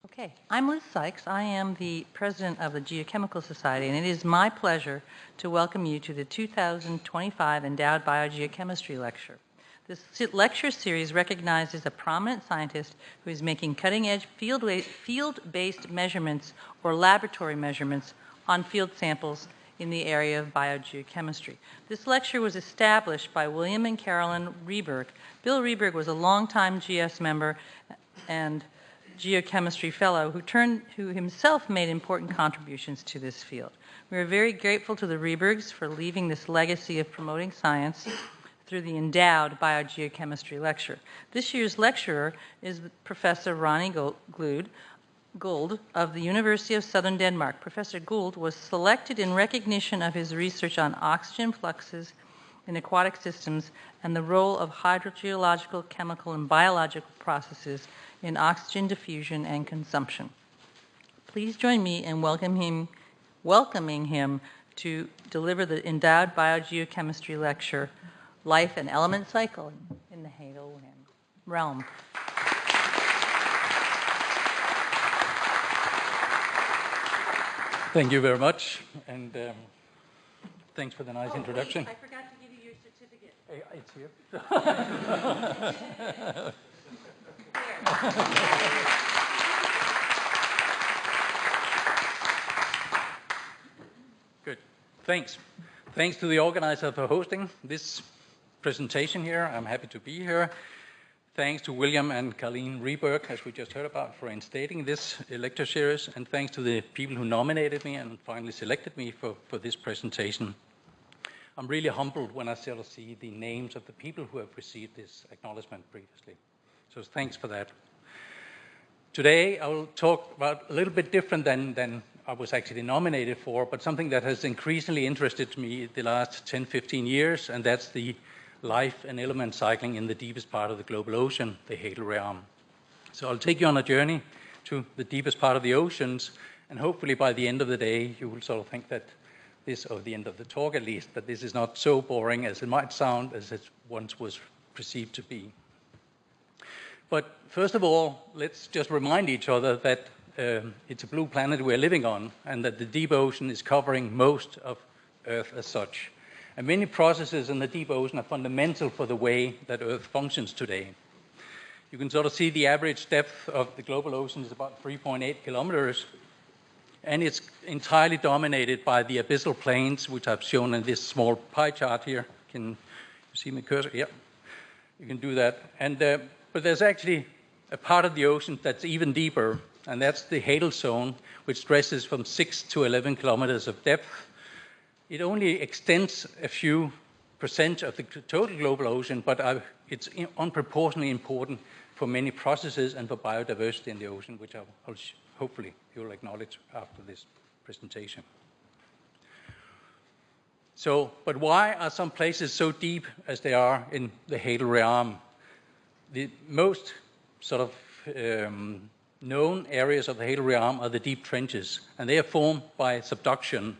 Okay, I'm Liz Sykes. I am the president of the Geochemical Society, and it is my pleasure to welcome you to the 2025 Endowed Biogeochemistry Lecture. This lecture series recognizes a prominent scientist who is making cutting-edge field-based measurements or laboratory measurements on field samples in the area of biogeochemistry. This lecture was established by William and Carolyn Rieberg. Bill Rieberg was a longtime GS member and geochemistry fellow who himself made important contributions to this field. We are very grateful to the Riebergs for leaving this legacy of promoting science through the Endowed Biogeochemistry Lecture. This year's lecturer is Professor Ronnie Gould of the University of Southern Denmark. Professor Gould was selected in recognition of his research on oxygen fluxes in aquatic systems and the role of hydrogeological, chemical, and biological processes in oxygen diffusion and consumption. Please join me in welcoming him to deliver the Endowed Biogeochemistry Lecture, Life and Element Cycle in the Hadal Realm. Thank you very much, and thanks for the nice introduction. Wait, I forgot to give you your certificate. It's here. Good. Thanks. Thanks to the organizer for hosting this presentation here. I'm happy to be here. Thanks to William and Carolyn Rieberg, as we just heard about, for instating this lecture series, and thanks to the people who nominated me and finally selected me for this presentation. I'm really humbled when I sort of see the names of the people who have received this acknowledgement previously. So thanks for that. Today I will talk about a little bit different than I was actually nominated for, but something that has increasingly interested me the last 10, 15 years, and that's the life and element cycling in the deepest part of the global ocean, the hadal realm. So I'll take you on a journey to the deepest part of the oceans, and hopefully by the end of the day you will sort of think that this, or the end of the talk at least, that this is not so boring as it might sound, as it once was perceived to be. But first of all, let's just remind each other that it's a blue planet we're living on, and that the deep ocean is covering most of Earth as such. And many processes in the deep ocean are fundamental for the way that Earth functions today. You can sort of see the average depth of the global ocean is about 3.8 kilometers, and it's entirely dominated by the abyssal plains, which I've shown in this small pie chart here. Can you see my cursor? Yeah, you can do that. And but there's actually a part of the ocean that's even deeper, and that's the hadal zone, which stretches from 6 to 11 kilometers of depth. It only extends a few percent of the total global ocean, but it's unproportionately important for many processes and for biodiversity in the ocean, which I'll hopefully you'll acknowledge after this presentation. So, but why are some places so deep as they are in the hadal realm? The most sort of known areas of the hadal realm are the deep trenches, and they are formed by subduction.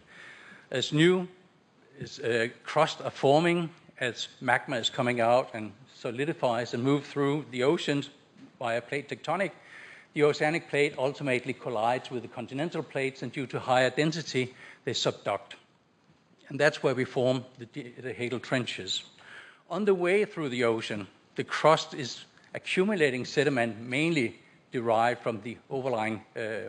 As new crust are forming, as magma is coming out and solidifies and moves through the oceans via plate tectonic, the oceanic plate ultimately collides with the continental plates, and due to higher density, they subduct. And that's where we form the hadal trenches. On the way through the ocean, the crust is accumulating sediment mainly derived from the overlying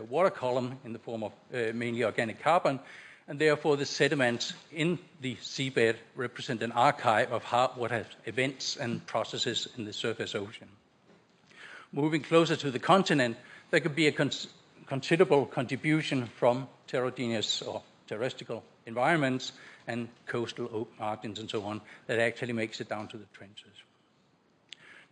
water column in the form of mainly organic carbon, and therefore the sediments in the seabed represent an archive of what has events and processes in the surface ocean. Moving closer to the continent, there could be a considerable contribution from heterogeneous or terrestrial environments and coastal margins and so on that actually makes it down to the trenches.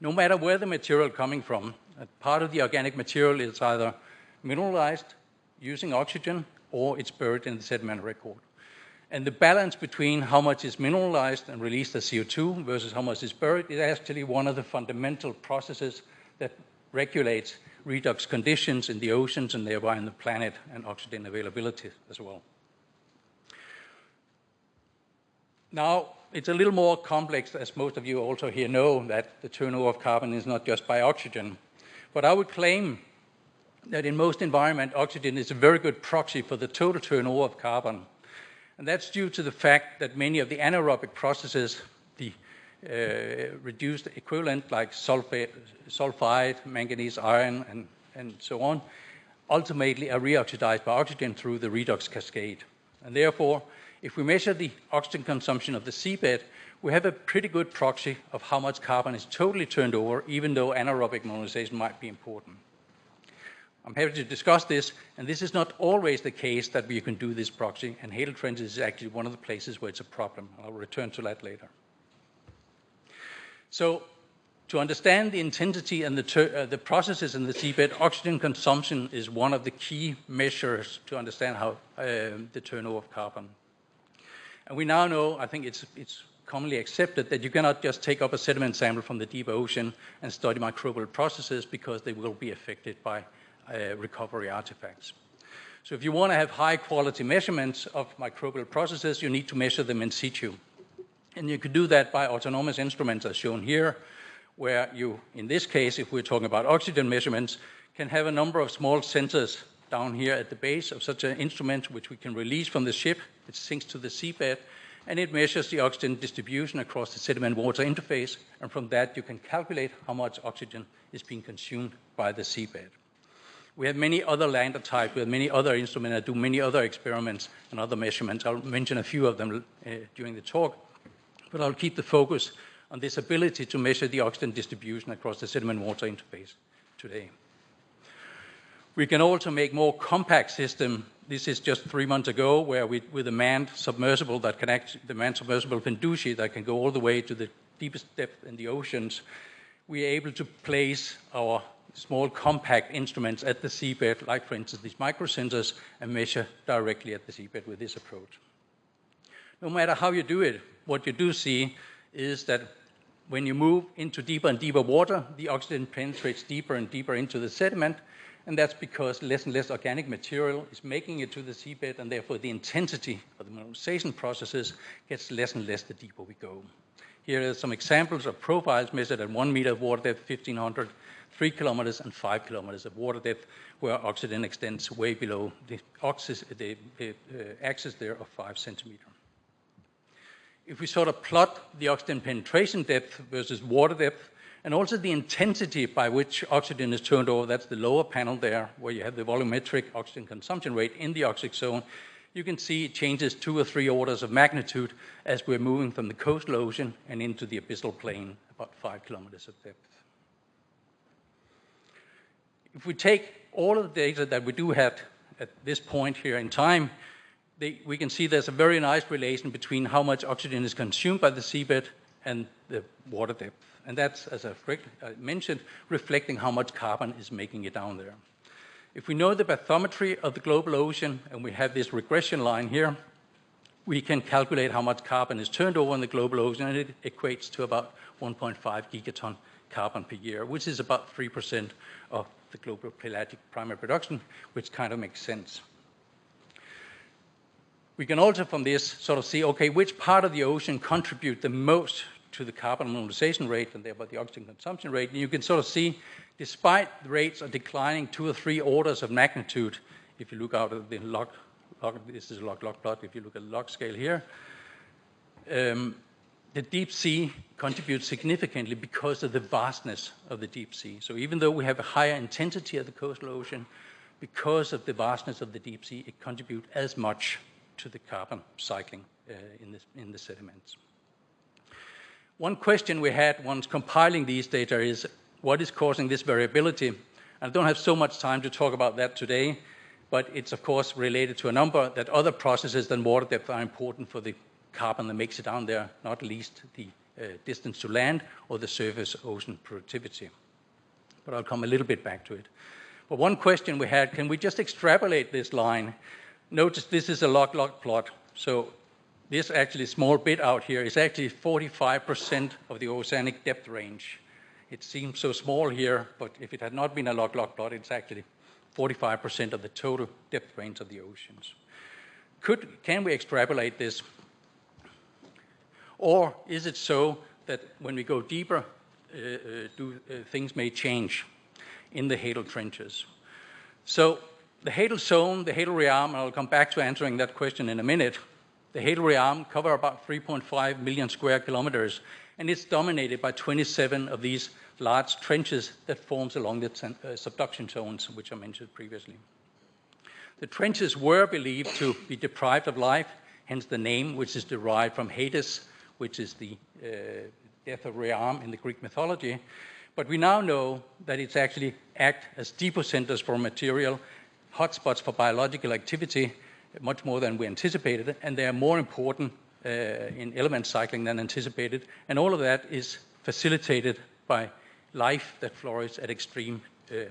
No matter where the material is coming from, a part of the organic material is either mineralized using oxygen or it's buried in the sediment record. And the balance between how much is mineralized and released as CO2 versus how much is buried is actually one of the fundamental processes that regulates redox conditions in the oceans and thereby in the planet and oxygen availability as well. Now, it's a little more complex, as most of you also here know, that the turnover of carbon is not just by oxygen. But I would claim that in most environments, oxygen is a very good proxy for the total turnover of carbon. And that's due to the fact that many of the anaerobic processes, the reduced equivalent like sulfide, manganese, iron, and so on, ultimately are reoxidized by oxygen through the redox cascade. And therefore, if we measure the oxygen consumption of the seabed, we have a pretty good proxy of how much carbon is totally turned over, even though anaerobic mineralization might be important. I'm happy to discuss this, and this is not always the case that we can do this proxy, and hadal trenches is actually one of the places where it's a problem. I'll return to that later. So, to understand the intensity and the processes in the seabed, oxygen consumption is one of the key measures to understand how the turnover of carbon. And we now know, I think it's commonly accepted, that you cannot just take up a sediment sample from the deep ocean and study microbial processes because they will be affected by recovery artifacts. So if you want to have high quality measurements of microbial processes, you need to measure them in situ. And you could do that by autonomous instruments as shown here, where you, in this case, if we're talking about oxygen measurements, can have a number of small sensors down here at the base of such an instrument, which we can release from the ship. It sinks to the seabed, and it measures the oxygen distribution across the sediment-water interface, and from that you can calculate how much oxygen is being consumed by the seabed. We have many other lander types, we have many other instruments that do many other experiments and other measurements. I'll mention a few of them during the talk, but I'll keep the focus on this ability to measure the oxygen distribution across the sediment-water interface today. We can also make more compact system. This is just 3 months ago, where with a manned submersible that can the manned submersible Finducci that can go all the way to the deepest depth in the oceans, we are able to place our small compact instruments at the seabed, like for instance these microsensors, and measure directly at the seabed with this approach. No matter how you do it, what you do see is that when you move into deeper and deeper water, the oxygen penetrates deeper and deeper into the sediment, and that's because less and less organic material is making it to the seabed, and therefore the intensity of the mineralization processes gets less and less the deeper we go. Here are some examples of profiles measured at 1 meter of water depth, 1,500, 3 kilometers, and 5 kilometers of water depth, where oxygen extends way below the axis there of 5 centimeters. If we sort of plot the oxygen penetration depth versus water depth, and also the intensity by which oxygen is turned over, that's the lower panel there, where you have the volumetric oxygen consumption rate in the oxic zone, you can see it changes 2 or 3 orders of magnitude as we're moving from the coastal ocean and into the abyssal plain, about 5 kilometers of depth. If we take all of the data that we do have at this point here in time, we can see there's a very nice relation between how much oxygen is consumed by the seabed and the water depth. And that's, as I mentioned, reflecting how much carbon is making it down there. If we know the bathymetry of the global ocean, and we have this regression line here, we can calculate how much carbon is turned over in the global ocean, and it equates to about 1.5 gigaton carbon per year, which is about 3% of the global pelagic primary production, which kind of makes sense. We can also from this sort of see, okay, which part of the ocean contribute the most to the carbon mineralization rate and thereby the oxygen consumption rate. And you can sort of see, despite the rates are declining 2 or 3 orders of magnitude, if you look out at the log this is a log plot, if you look at the log scale here, the deep sea contributes significantly because of the vastness of the deep sea. So even though we have a higher intensity of the coastal ocean, because of the vastness of the deep sea, it contributes as much to the carbon cycling in the sediments. One question we had once compiling these data is, what is causing this variability? And I don't have so much time to talk about that today, but it's of course related to a number that other processes than water depth are important for the carbon that makes it down there, not least the distance to land or the surface ocean productivity. But I'll come a little bit back to it. But one question we had, can we just extrapolate this line? Notice this is a log plot. So this actually small bit out here is actually 45% of the oceanic depth range. It seems so small here, but if it had not been a log plot, it's actually 45% of the total depth range of the oceans. Can we extrapolate this? Or is it so that when we go deeper, things may change in the hadal trenches? So the hadal zone, the hadal realm, and I'll come back to answering that question in a minute. The hadal realm cover about 3.5 million square kilometers, and it's dominated by 27 of these large trenches that forms along the subduction zones, which I mentioned previously. The trenches were believed to be deprived of life, hence the name, which is derived from Hades, which is the death of realm in the Greek mythology. But we now know that it's actually act as depot centers for material, hotspots for biological activity, much more than we anticipated, and they are more important in element cycling than anticipated, and all of that is facilitated by life that flourishes at extreme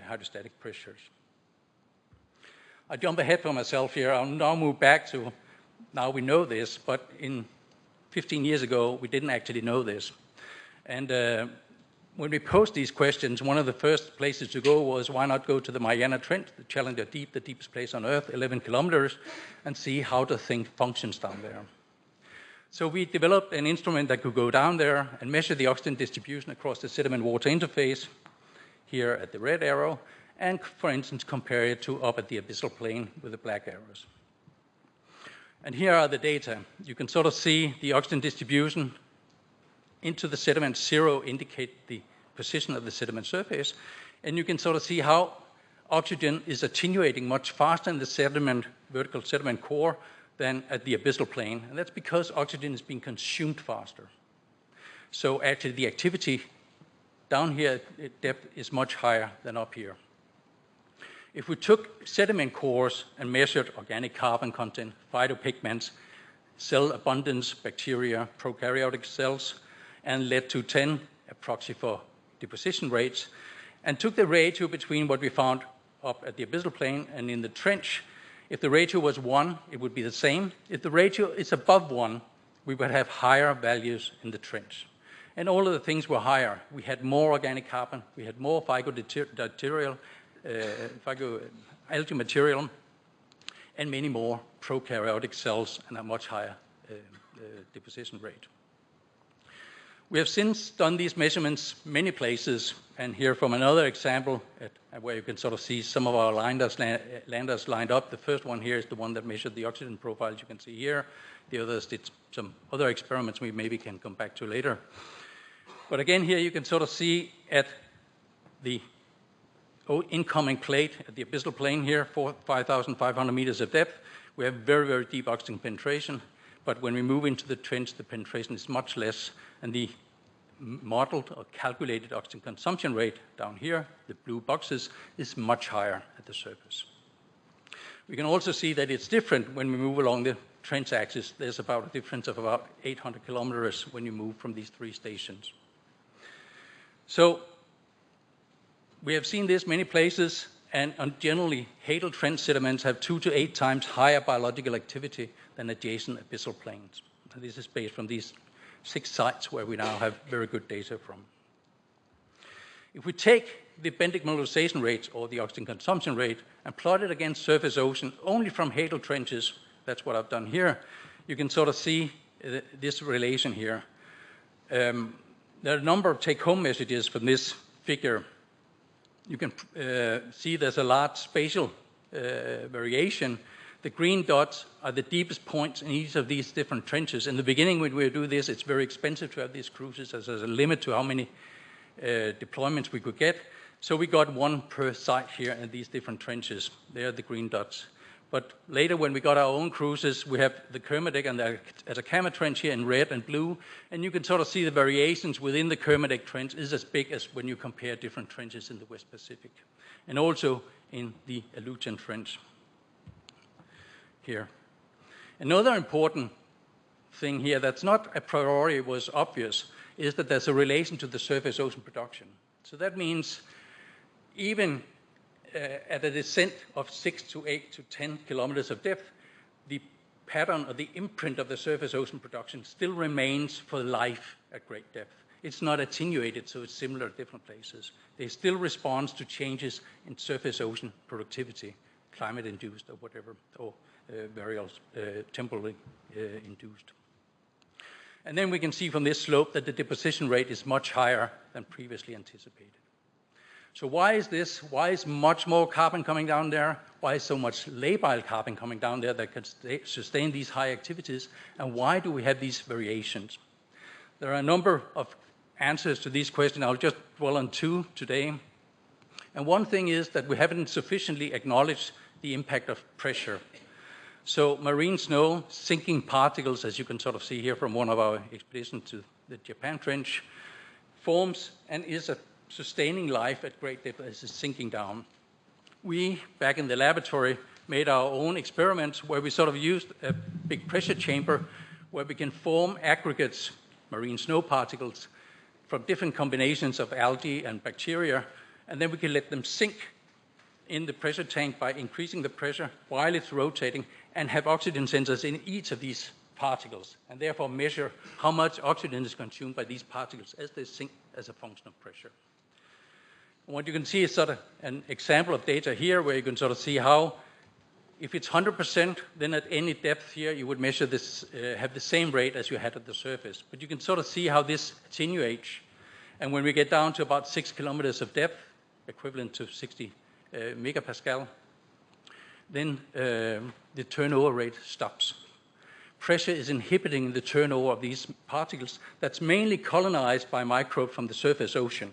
hydrostatic pressures. I jump ahead for myself here. I'll now move back to, now we know this, but in 15 years ago, we didn't actually know this. And when we posed these questions, one of the first places to go was, why not go to the Mariana Trench, the Challenger Deep, the deepest place on Earth, 11 kilometers, and see how the thing functions down there. So we developed an instrument that could go down there and measure the oxygen distribution across the sediment-water interface, here at the red arrow, and, for instance, compare it to up at the abyssal plain with the black arrows. And here are the data. You can sort of see the oxygen distribution into the sediment. 0 indicate the position of the sediment surface, and you can sort of see how oxygen is attenuating much faster in the sediment, vertical sediment core, than at the abyssal plain, and that's because oxygen is being consumed faster. So actually the activity down here at depth is much higher than up here. If we took sediment cores and measured organic carbon content, phytopigments, cell abundance, bacteria, prokaryotic cells, and led to 10, a proxy for deposition rates, and took the ratio between what we found up at the abyssal plain and in the trench. If the ratio was 1, it would be the same. If the ratio is above 1, we would have higher values in the trench. And all of the things were higher. We had more organic carbon, we had more algae material, and many more prokaryotic cells and a much higher deposition rate. We have since done these measurements many places, and here from another example where you can sort of see some of our landers lined up. The first one here is the one that measured the oxygen profiles you can see here. The others did some other experiments we maybe can come back to later. But again, here you can sort of see at the incoming plate at the abyssal plain here, 5,500 meters of depth, we have very, very deep oxygen penetration. But when we move into the trench, the penetration is much less, and the modeled or calculated oxygen consumption rate down here, the blue boxes, is much higher at the surface. We can also see that it's different when we move along the trench axis. There's about a difference of about 800 kilometers when you move from these 3 stations. So we have seen this many places, and generally, hadal trench sediments have 2 to 8 times higher biological activity than adjacent abyssal plains. And this is based from these 6 sites where we now have very good data from. If we take the benthic mineralization rate, or the oxygen consumption rate, and plot it against surface ocean only from hadal trenches, that's what I've done here, you can sort of see this relation here. There are a number of take-home messages from this figure. You can see there's a large spatial variation. The green dots are the deepest points in each of these different trenches. In the beginning, when we do this, it's very expensive to have these cruises, as there's a limit to how many deployments we could get. So we got 1 per site here in these different trenches. They are the green dots. But later, when we got our own cruises, we have the Kermadec and the Atacama Trench here in red and blue, and you can sort of see the variations within the Kermadec Trench is as big as when you compare different trenches in the West Pacific, and also in the Aleutian Trench here. Another important thing here that's not a priori was obvious is that there's a relation to the surface ocean production. So that means even at a descent of 6 to 8 to 10 kilometers of depth, the pattern or the imprint of the surface ocean production still remains for life at great depth. It's not attenuated, so it's similar at different places. They still respond to changes in surface ocean productivity, climate-induced or whatever, or various temporally induced. And then we can see from this slope that the deposition rate is much higher than previously anticipated. So why is this? Why is much more carbon coming down there? Why is so much labile carbon coming down there that can sustain these high activities? And why do we have these variations? There are a number of answers to these questions. I'll just dwell on two today. And one thing is that we haven't sufficiently acknowledged the impact of pressure. So marine snow, sinking particles, as you can sort of see here from one of our expeditions to the Japan Trench, forms and is sustaining life at great depth as it's sinking down. We, back in the laboratory, made our own experiments where we sort of used a big pressure chamber where we can form aggregates, marine snow particles, from different combinations of algae and bacteria, and then we can let them sink in the pressure tank by increasing the pressure while it's rotating and have oxygen sensors in each of these particles, and therefore measure how much oxygen is consumed by these particles as they sink as a function of pressure. And what you can see is sort of an example of data here where you can sort of see how, if it's 100%, then at any depth here you would measure this, have the same rate as you had at the surface. But you can sort of see how this attenuates, and when we get down to about 6 kilometers of depth, equivalent to 60 megapascal, then the turnover rate stops. Pressure is inhibiting the turnover of these particles that's mainly colonized by microbes from the surface ocean.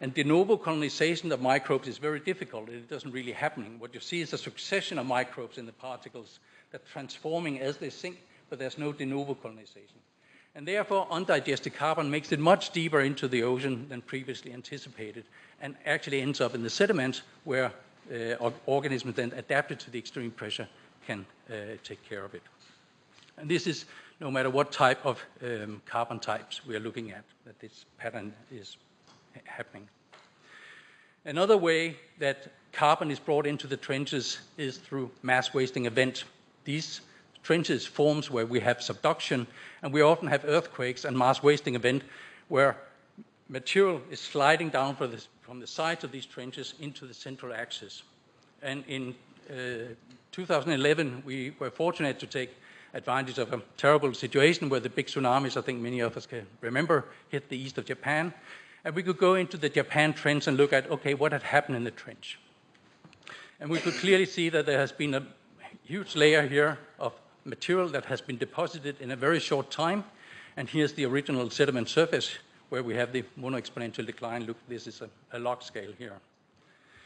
And de novo colonization of microbes is very difficult. It doesn't really happen. What you see is a succession of microbes in the particles that are transforming as they sink, but there's no de novo colonization. And therefore, undigested carbon makes it much deeper into the ocean than previously anticipated, and actually ends up in the sediments where organisms then adapted to the extreme pressure can take care of it. And this is no matter what type of carbon types we are looking at, that this pattern is happening. Another way that carbon is brought into the trenches is through mass wasting event. These trenches forms where we have subduction, and we often have earthquakes and mass wasting event where material is sliding down from the sides of these trenches into the central axis. And in 2011, we were fortunate to take advantage of a terrible situation where the big tsunamis, I think many of us can remember, hit the east of Japan. And we could go into the Japan trench and look at, okay, what had happened in the trench. And we could clearly see that there has been a huge layer here of material that has been deposited in a very short time. And here's the original sediment surface where we have the mono-exponential decline. Look, this is a log scale here.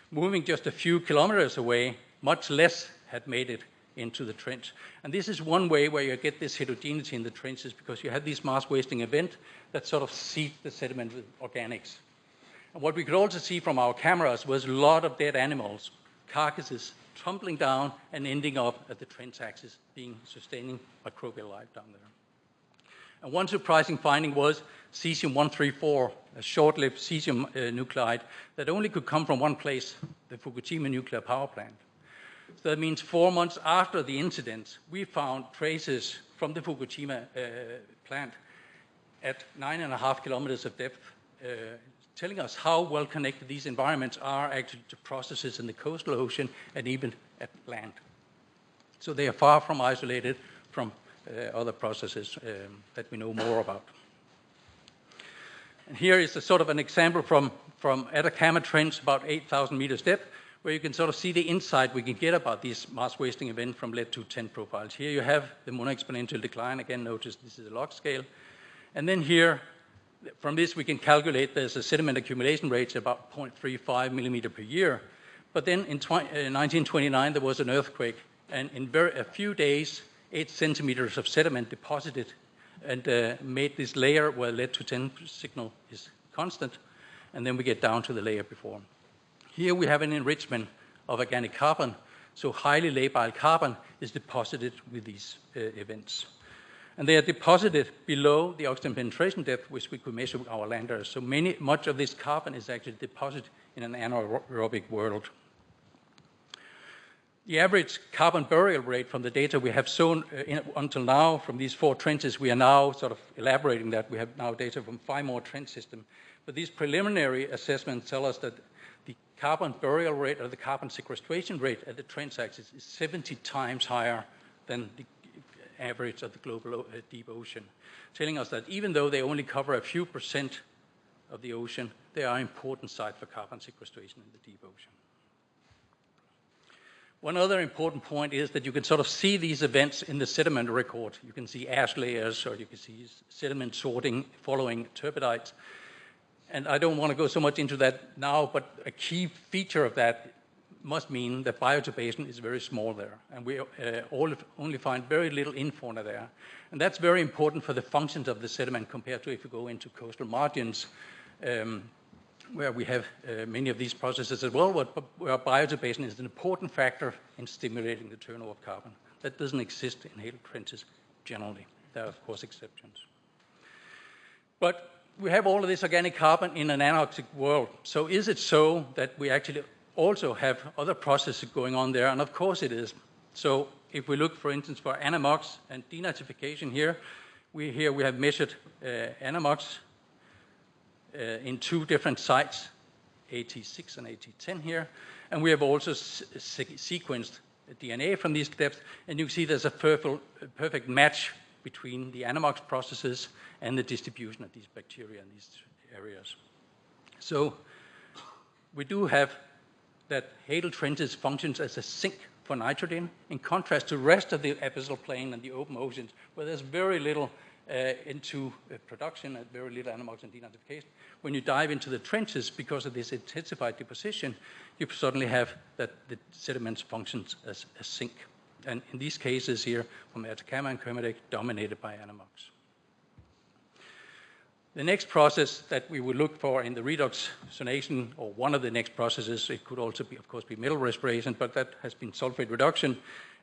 Moving just a few kilometers away, much less had made it into the trench. And this is one way where you get this heterogeneity in the trenches, because you have these mass wasting event that sort of seed the sediment with organics. And what we could also see from our cameras was a lot of dead animals, carcasses tumbling down and ending up at the trench axis, sustaining microbial life down there. And one surprising finding was cesium-134, a short-lived cesium nuclide that only could come from one place, the Fukushima nuclear power plant. So that means 4 months after the incident, we found traces from the Fukushima plant at 9.5 kilometers of depth, telling us how well connected these environments are actually to processes in the coastal ocean and even at land. So they are far from isolated from other processes that we know more about. And here is a sort of an example from Atacama Trench, about 8,000 meters depth, where you can sort of see the insight we can get about these mass wasting events from lead 210 profiles. Here you have the mono-exponential decline. Again, notice this is a log scale. And then here, from this we can calculate there's a sediment accumulation rate of about 0.35 millimeter per year. But then in 1929 there was an earthquake, and in a few days, 8 centimeters of sediment deposited and made this layer where lead 210 signal is constant, and then we get down to the layer before. Here we have an enrichment of organic carbon, so highly labile carbon is deposited with these events. And they are deposited below the oxygen penetration depth, which we could measure with our landers. So much of this carbon is actually deposited in an anaerobic world. The average carbon burial rate from the data we have shown until now from these 4 trenches, we are now sort of elaborating that. We have now data from 5 more trench systems. But these preliminary assessments tell us that the carbon burial rate or the carbon sequestration rate at the trench axis is 70 times higher than the average of the global deep ocean, telling us that even though they only cover a few % of the ocean, they are an important site for carbon sequestration in the deep ocean. One other important point is that you can sort of see these events in the sediment record. You can see ash layers, or you can see sediment sorting following turbidites. And I don't want to go so much into that now, but a key feature of that must mean that bioturbation is very small there. And we only find very little infauna there. And that's very important for the functions of the sediment compared to if you go into coastal margins, where we have many of these processes as well, where bioturbation is an important factor in stimulating the turnover of carbon. That doesn't exist in hadal trenches generally. There are, of course, exceptions. But we have all of this organic carbon in an anoxic world. So is it so that we actually also have other processes going on there? And of course it is. So if we look, for instance, for anamox and denazification here, we have measured anamox in 2 different sites, AT6 and AT10 here. And we have also sequenced DNA from these depths. And you can see there's a perfect match between the anamox processes and the distribution of these bacteria in these areas. So we do have that hadal trenches functions as a sink for nitrogen, in contrast to the rest of the abyssal plain and the open oceans, where there's very little into production and very little anamox and denazification. When you dive into the trenches, because of this intensified deposition, you suddenly have that the sediments functions as a sink. And in these cases here, from Atacama and Kermadec, dominated by anamox. The next process that we would look for in the redox zonation, or one of the next processes, it could also be, of course, be metal respiration, but that has been sulfate reduction.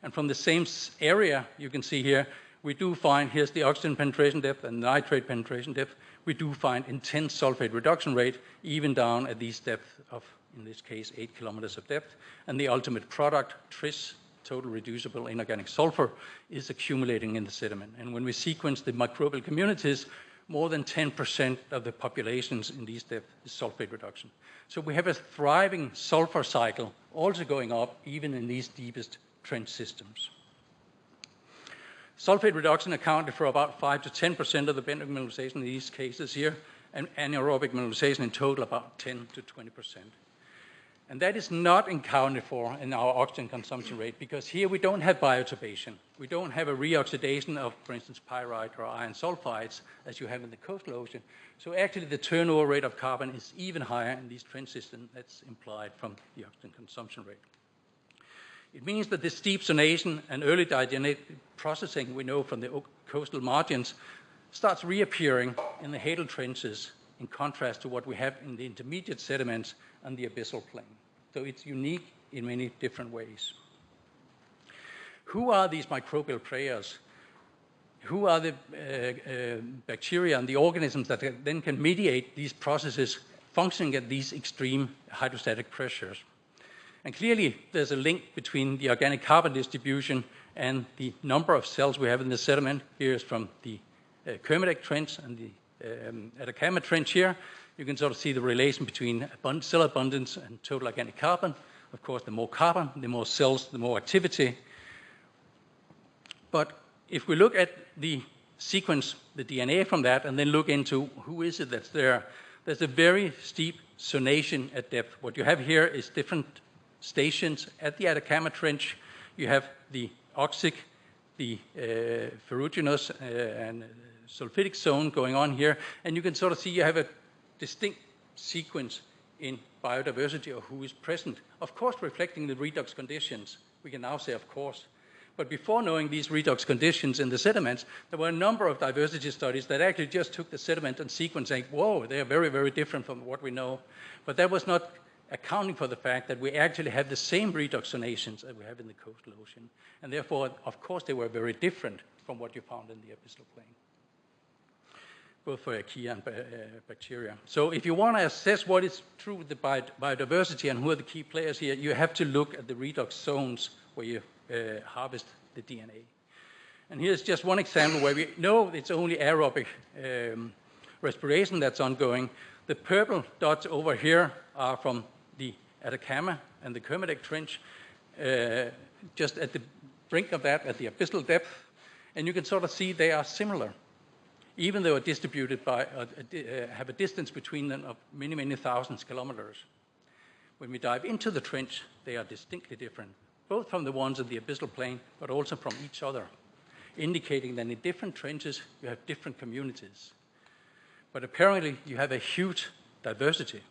And from the same area, you can see here, we do find, here's the oxygen penetration depth and nitrate penetration depth, we do find intense sulfate reduction rate, even down at these depths of, in this case, 8 kilometers of depth. And the ultimate product, tris, total reducible inorganic sulfur, is accumulating in the sediment. And when we sequence the microbial communities, more than 10% of the populations in these depths is sulfate reduction. So we have a thriving sulfur cycle also going up even in these deepest trench systems. Sulfate reduction accounted for about 5 to 10% of the benthic mineralization in these cases here, and anaerobic mineralization in total about 10 to 20%. And that is not accounted for in our oxygen consumption rate, because here we don't have bioturbation. We don't have a reoxidation of, for instance, pyrite or iron sulfides as you have in the coastal ocean. So actually the turnover rate of carbon is even higher in these trench systems. That's implied from the oxygen consumption rate. It means that this deep zonation and early diagenetic processing we know from the coastal margins starts reappearing in the hadal trenches, in contrast to what we have in the intermediate sediments and the abyssal plain. So it's unique in many different ways. Who are these microbial players? Who are the bacteria and the organisms that then can mediate these processes functioning at these extreme hydrostatic pressures? And clearly, there's a link between the organic carbon distribution and the number of cells we have in the sediment. Here's from the Kermadec trench and the Atacama trench here. You can sort of see the relation between cell abundance and total organic carbon. Of course, the more carbon, the more cells, the more activity. But if we look at the sequence, the DNA from that, and then look into who is it that's there, there's a very steep zonation at depth. What you have here is different stations. At the Atacama trench, you have the oxic, the ferruginous and sulfidic zone going on here, and you can sort of see you have a distinct sequence in biodiversity of who is present. Of course, reflecting the redox conditions. We can now say, of course. But before knowing these redox conditions in the sediments, there were a number of diversity studies that actually just took the sediment and sequence saying, whoa, they are very, very different from what we know. But that was not accounting for the fact that we actually have the same redox zonations that we have in the coastal ocean. And therefore, of course, they were very different from what you found in the abyssal plain, both for archaea and bacteria. So if you want to assess what is true with the biodiversity and who are the key players here, you have to look at the redox zones where you harvest the DNA. And here's just one example where we know it's only aerobic respiration that's ongoing. The purple dots over here are from the Atacama and the Kermadec trench, just at the brink of that, at the abyssal depth. And you can sort of see they are similar. even though are distributed by, have a distance between them of many, many thousands kilometers. When we dive into the trench, they are distinctly different, both from the ones in the abyssal plain, but also from each other, indicating that in different trenches, you have different communities. But apparently, you have a huge diversity.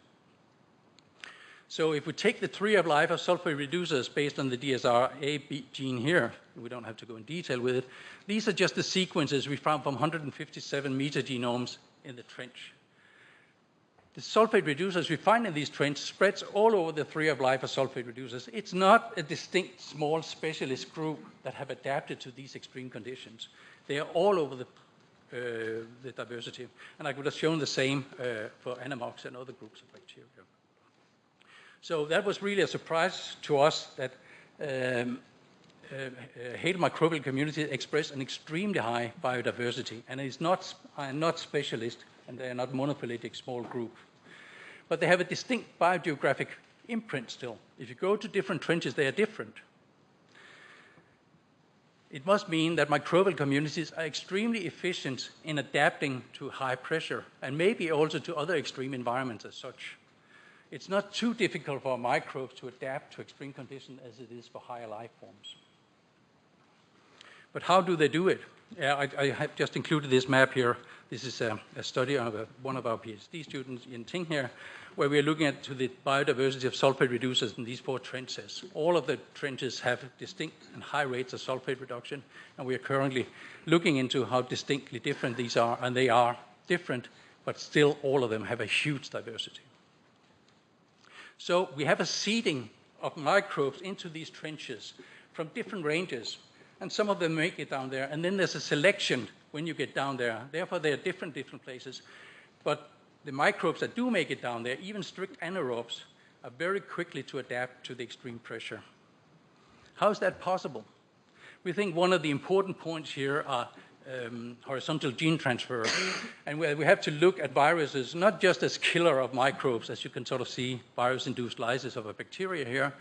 So if we take the tree of life of sulfate reducers based on the DSR-A gene here, we don't have to go in detail with it, these are just the sequences we found from 157 metagenomes in the trench. The sulfate reducers we find in these trenches spreads all over the tree of life of sulfate reducers. It's not a distinct small specialist group that have adapted to these extreme conditions. They are all over the diversity. And I could have shown the same for Anamox and other groups of bacteria. So that was really a surprise to us that hadal microbial communities express an extremely high biodiversity, and are not specialist, and they are not monophyletic small group. But they have a distinct biogeographic imprint still. If you go to different trenches, they are different. It must mean that microbial communities are extremely efficient in adapting to high pressure, and maybe also to other extreme environments as such. It's not too difficult for microbes to adapt to extreme conditions as it is for higher life forms. But how do they do it? I have just included this map here. This is a study of one of our PhD students in Ting here, where we are looking at the biodiversity of sulfate reducers in these 4 trenches. All of the trenches have distinct and high rates of sulfate reduction, and we are currently looking into how distinctly different these are, and they are different, but still all of them have a huge diversity. So we have a seeding of microbes into these trenches from different ranges, and some of them make it down there, and then there's a selection when you get down there. Therefore, they are different places. But the microbes that do make it down there, even strict anaerobes, are very quickly to adapt to the extreme pressure. How is that possible? We think one of the important points here are horizontal gene transfer. And we have to look at viruses not just as killer of microbes, as you can sort of see virus-induced lysis of a bacteria here,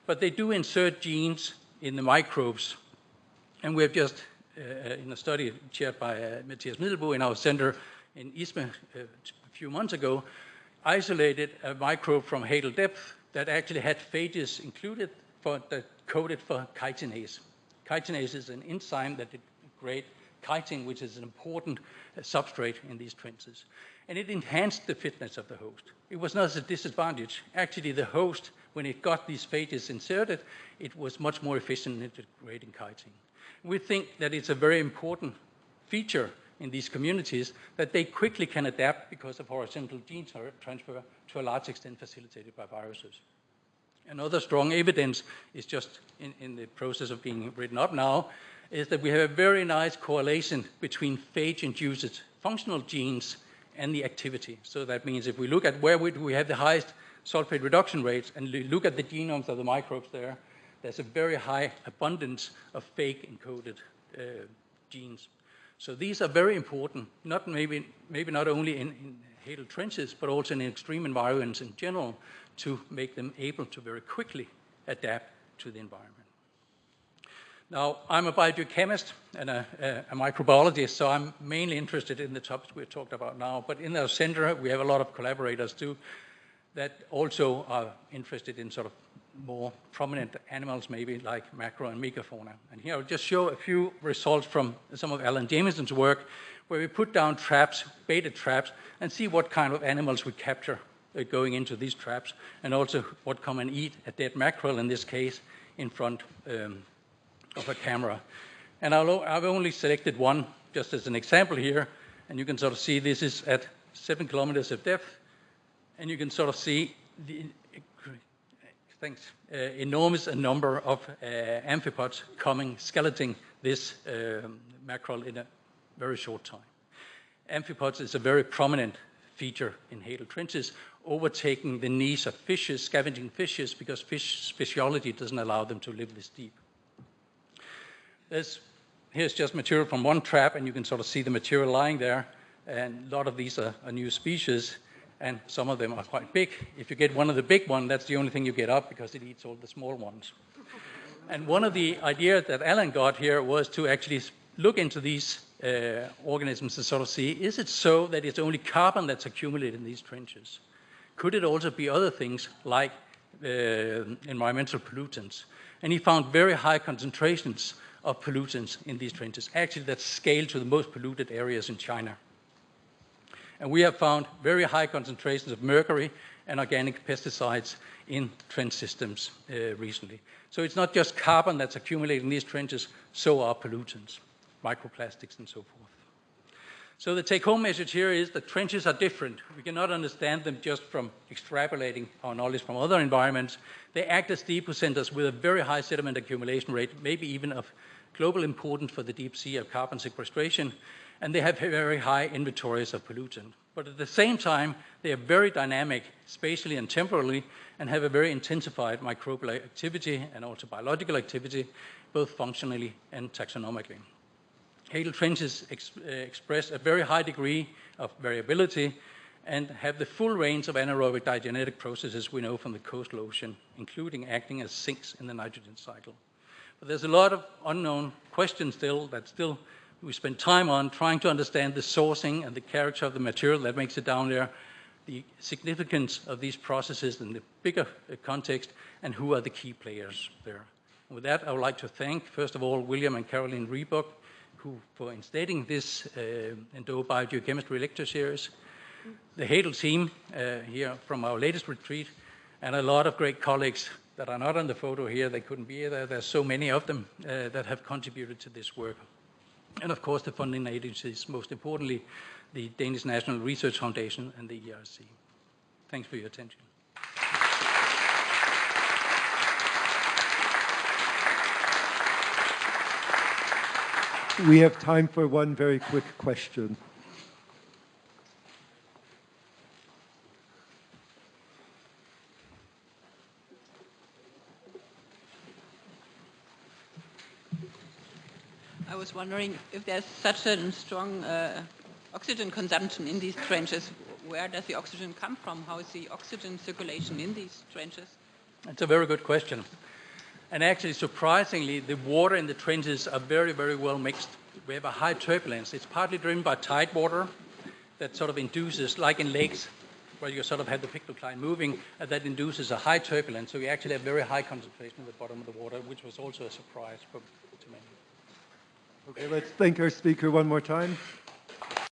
but they do insert genes in the microbes. And we have just, in a study chaired by Matthias Middelboe in our center in ISME a few months ago, isolated a microbe from hadal depth that actually had phages included that coded for chitinase. Chitinase is an enzyme that degrades chitin, which is an important substrate in these trenches. And it enhanced the fitness of the host. It was not a disadvantage. Actually, the host, when it got these phages inserted, it was much more efficient in degrading chitin. We think that it's a very important feature in these communities that they quickly can adapt because of horizontal gene transfer to a large extent facilitated by viruses. Another strong evidence is just in the process of being written up now, is that we have a very nice correlation between phage-induced functional genes and the activity. So that means if we look at where we have the highest sulfate reduction rates and look at the genomes of the microbes there, there's a very high abundance of phage-encoded genes. So these are very important, maybe not only in hadal trenches, but also in extreme environments in general, to make them able to very quickly adapt to the environment. Now, I'm a biogeochemist and a microbiologist, so I'm mainly interested in the topics we've talked about now. But in our center, we have a lot of collaborators too that also are interested in sort of more prominent animals, maybe like macro and megafauna. And here I'll just show a few results from some of Alan Jamieson's work, where we put down traps, baited traps, and see what kind of animals we capture going into these traps, and also what come and eat a dead mackerel, in this case, in front of a camera. And I've only selected one just as an example here, and you can sort of see this is at 7 kilometers of depth, and you can sort of see the enormous number of amphipods skeleting this mackerel in a very short time. Amphipods is a very prominent feature in hadal trenches, overtaking the niche of fishes, scavenging fishes, because fish physiology doesn't allow them to live this deep. Here's just material from one trap, and you can sort of see the material lying there. And a lot of these are new species, and some of them are quite big. If you get one of the big ones, that's the only thing you get up because it eats all the small ones. And one of the ideas that Alan got here was to actually look into these organisms to sort of see, is it so that it's only carbon that's accumulated in these trenches? Could it also be other things like environmental pollutants? And he found very high concentrations of pollutants in these trenches, actually that scale to the most polluted areas in China. And we have found very high concentrations of mercury and organic pesticides in trench systems recently. So it's not just carbon that's accumulated in these trenches, so are pollutants, microplastics and so forth. So the take-home message here is that trenches are different. We cannot understand them just from extrapolating our knowledge from other environments. They act as depot centers with a very high sediment accumulation rate, maybe even of global importance for the deep sea of carbon sequestration, and they have very high inventories of pollutant. But at the same time, they are very dynamic, spatially and temporally, and have a very intensified microbial activity and also biological activity, both functionally and taxonomically. Hadal trenches express a very high degree of variability and have the full range of anaerobic diagenetic processes we know from the coastal ocean, including acting as sinks in the nitrogen cycle. But there's a lot of unknown questions still that we spend time on trying to understand the sourcing and the character of the material that makes it down there, the significance of these processes in the bigger context, and who are the key players there. And with that, I would like to thank, first of all, William and Caroline Reebok, for instating this Endowed Biogeochemistry lecture series, the Hadal team here from our latest retreat, and a lot of great colleagues that are not on the photo here. They couldn't be there. There's so many of them that have contributed to this work. And of course, the funding agencies, most importantly, the Danish National Research Foundation and the ERC. Thanks for your attention. We have time for one very quick question. I was wondering if there's such a strong oxygen consumption in these trenches. Where does the oxygen come from? How is the oxygen circulation in these trenches? That's a very good question. And actually, surprisingly, the water in the trenches are very, very well mixed. We have a high turbulence. It's partly driven by tide water that sort of induces, like in lakes, where you sort of have the pictocline moving, that induces a high turbulence. So we actually have very high concentration at the bottom of the water, which was also a surprise to many. Okay, let's thank our speaker one more time.